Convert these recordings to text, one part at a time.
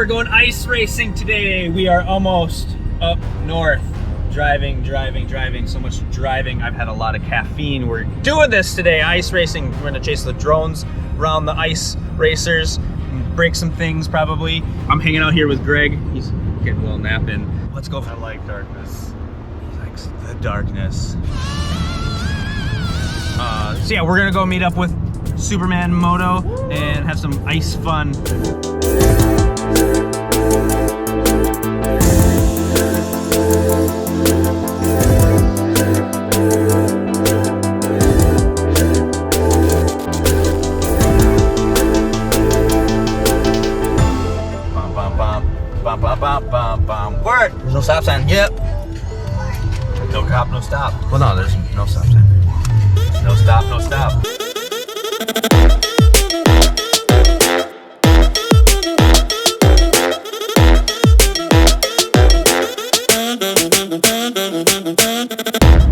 we're going ice racing today. We are almost up north. Driving. So much driving. I've had a lot of caffeine. We're doing this today, ice racing. We're gonna chase the drones around the ice racers, break some things probably. I'm hanging out here with Greg. He's getting a little nap in. Let's go. I like darkness. He likes the darkness. So yeah, we're gonna go meet up with SuperManMoto and have some ice fun. Word! There's no stop sign. Yep. No cop, no stop. Well, no, there's no stop sign. No stop, no stop.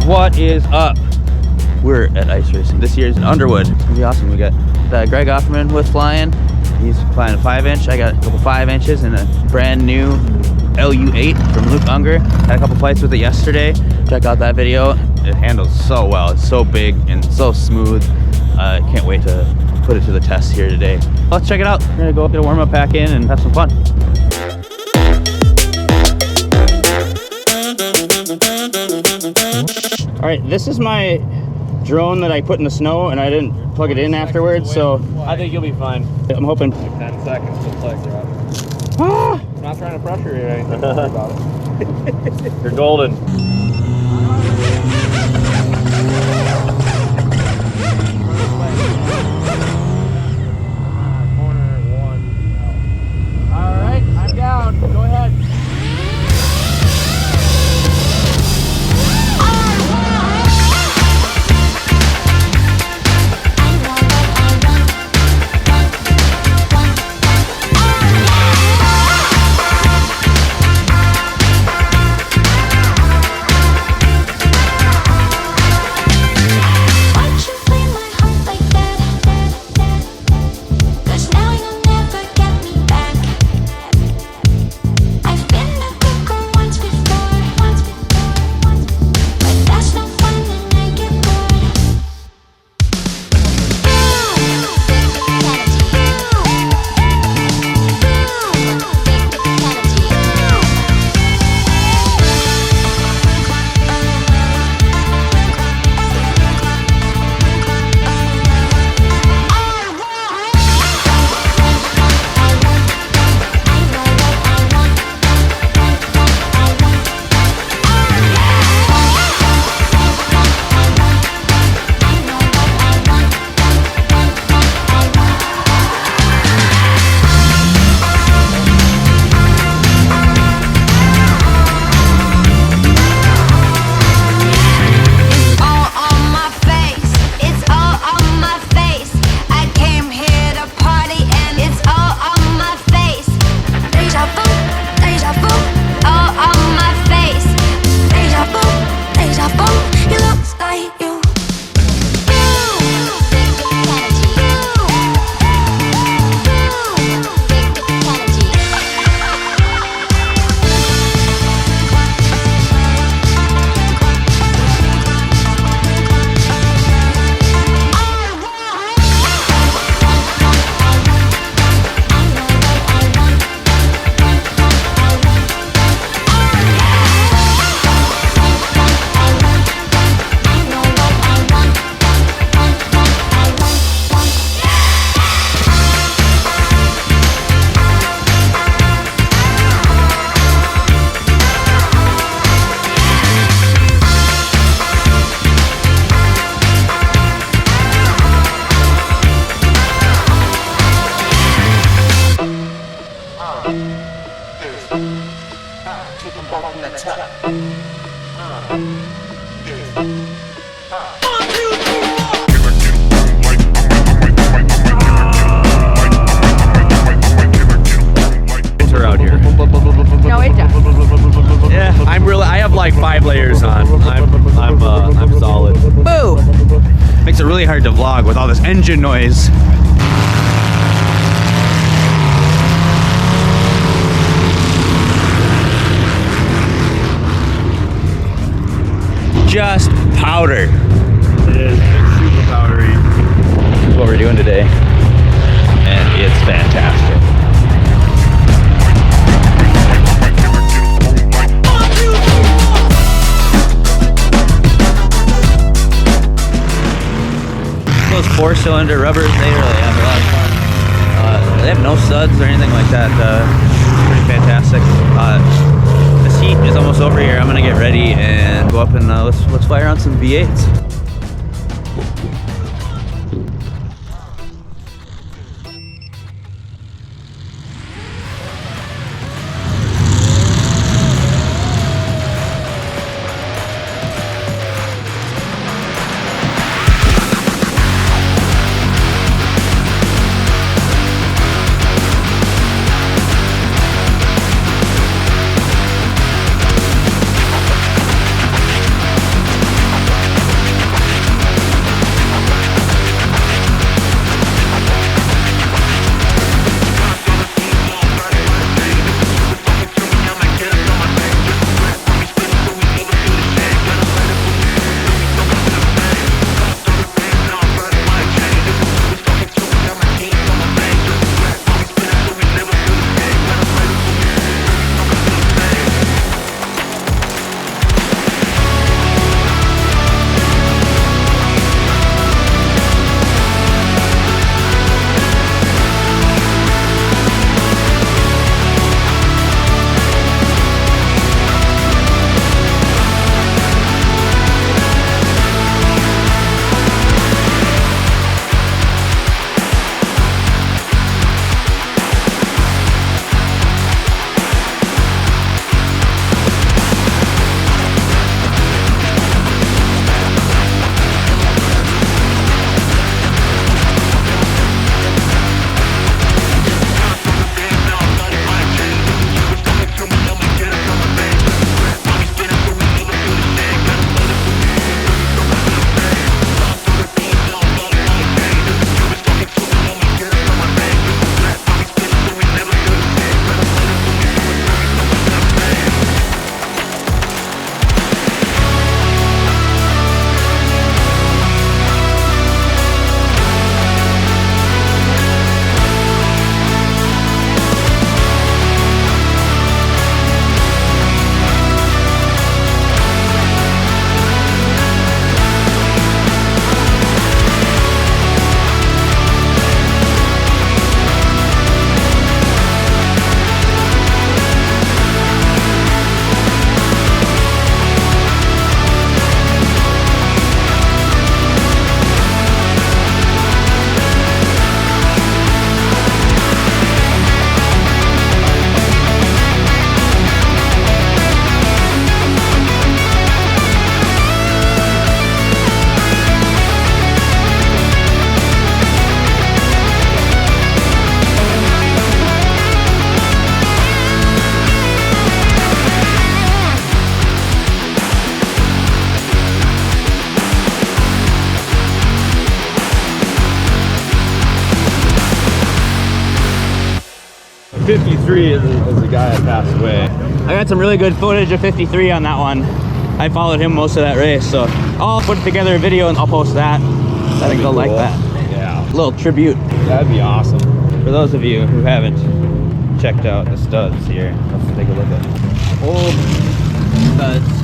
What is up? We're at ice racing. This year's in Underwood. It's gonna be awesome. We got Greg Offerman with Flyin. He's flying a 5-inch. I got a couple 5-inches and a brand new LU8 from Unger. Had a couple fights with it yesterday. Check out that video. It handles so well. It's so big and so smooth. I can't wait to put it to the test here today. Let's check it out. We're gonna go get a warm-up pack in and have some fun. All right, this is my drone that I put in the snow and I didn't plug it in afterwards, so I think you'll be fine. I'm hoping. Like 10 seconds to play throughout. Ah! I'm not trying to pressure you or anything. Don't worry about it. You're golden. Corner 1. All right, I'm down. Go ahead. like 5 layers on. I'm solid. Boo! Makes it really hard to vlog with all this engine noise. just powder. It is. It's super powdery. That's what we're doing today. And it's fantastic. Those 4-cylinder rubbers, they really have a lot of fun. They have no studs or anything like that. Pretty fantastic. This heat is almost over here. I'm gonna get ready and go up and let's fly around some V8s. '53 is the guy that passed away. I got some really good footage of 53 on that one. I followed him most of that race, so I'll put together a video and I'll post that. I think they'll like that. Yeah. A little tribute. That'd be awesome. For those of you who haven't checked out the studs here, let's take a look at old studs.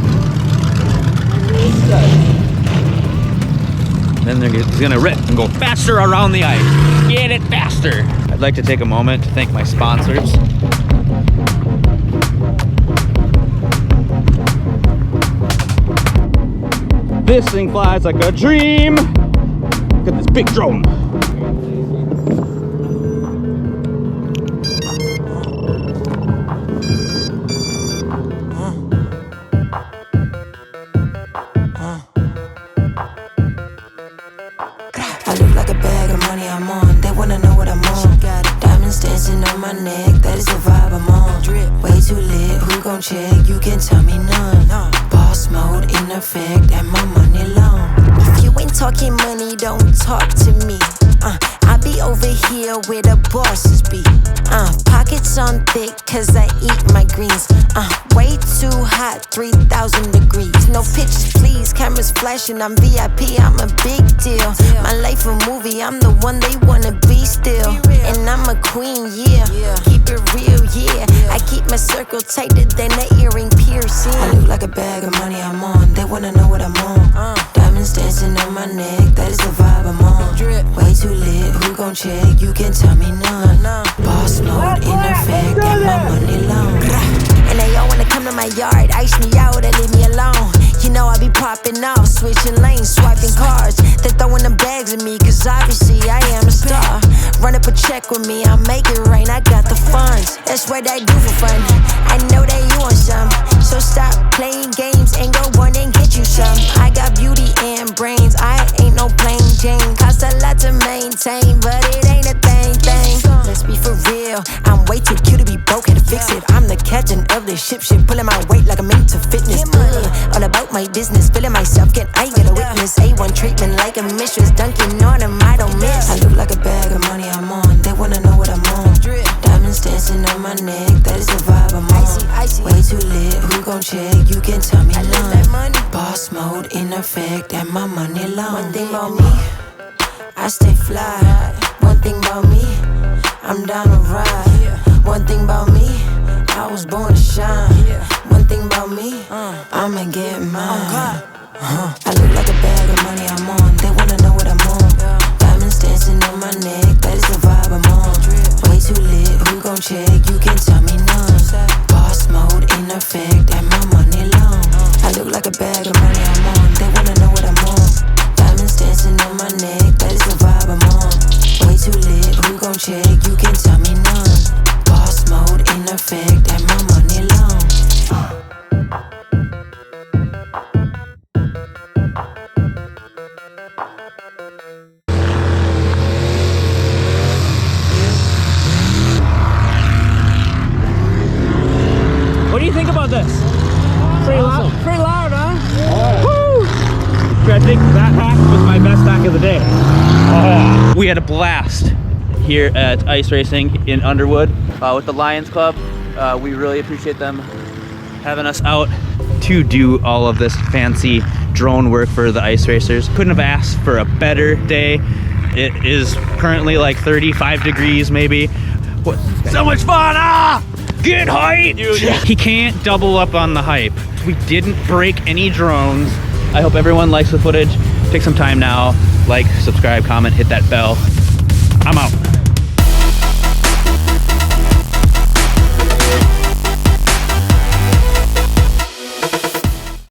Then it's gonna rip and go faster around the ice. Get it faster. I'd like to take a moment to thank my sponsors. This thing flies like a dream. Look at this big drone. I look like a bag of money I'm on. They wanna know what I'm on. Got diamonds dancing on my neck. That is the vibe I'm on. Drip way too lit. Who gon' check? You can tell me none. Boss mode in effect and my money long. If you ain't talking money, don't talk to me. I be be over here where the bosses be. Pockets on thick, cause I eat my greens. Way too hot, 3,000 degrees. No pictures, please. Cameras flashing, I'm VIP, I'm a big deal. My life a movie, I'm the one they wanna be still. And I'm a queen, yeah. Keep it real, yeah. I keep my circle tighter than the earring piercing. I look like a bag of money I'm on. They wanna know what I'm on. Diamonds dancing on my neck, that is the vibe I'm on. Way too lit, who gon' check? You can tell me none. Boss mode in effect, and my money long. And they all wanna come to my yard, ice me out and leave me alone. You know I be popping off, switching lanes, swiping cars. They throwing them bags at me, cause obviously I am a star. Run up a check with me, I'll make it rain, I got the funds. That's what I do for fun, I know that you want some. So stop playing games and go run and get you some. I got beauty and brains, I ain't no plain Jane. Cost a lot to maintain, but it ain't a thing. Let's be for real, I'm way too cute to be broke, had to fix it. I'm the captain of the ship, pulling my weight like I'm into fitness. All about my business, feeling myself, I get a witness. A1 treatment like a mistress, dunking on them, I don't miss. I look like a bag of money I'm on, they wanna know what I'm on. Diamonds dancing on my neck, that is the vibe I'm on. Way too lit, who gon' check? You can tell me none. Boss mode in effect, and my money long. One thing about me, I stay fly. One thing about me, I'm down to ride. One thing about me, I was born to shine. One thing about me, I'ma get mine. I look like a bag of money I'm on. They wanna know what I'm on. Diamonds dancing on my neck, that is the vibe I'm on. Way too lit, who gon' check? You can tell me none. Boss mode in effect, and my money long. I look like a bag of money I'm on. They wanna know what I'm on. Diamonds dancing on my neck, that is the vibe I'm on. Way too lit, who gon' check? You can tell me none. Boss mode in effect, and my money long. What do you think about this? Pretty loud? Pretty loud, huh? Woo! I think that hack was my best hack of the day. We had a blast here at ice racing in Underwood with the Lions Club. We really appreciate them having us out to do all of this fancy drone work for the ice racers. Couldn't have asked for a better day. It is currently like 35 degrees maybe. What? So much fun! Ah! Get hype! He can't double up on the hype. We didn't break any drones. I hope everyone likes the footage. Take some time now. Like, subscribe, comment, hit that bell. I'm out.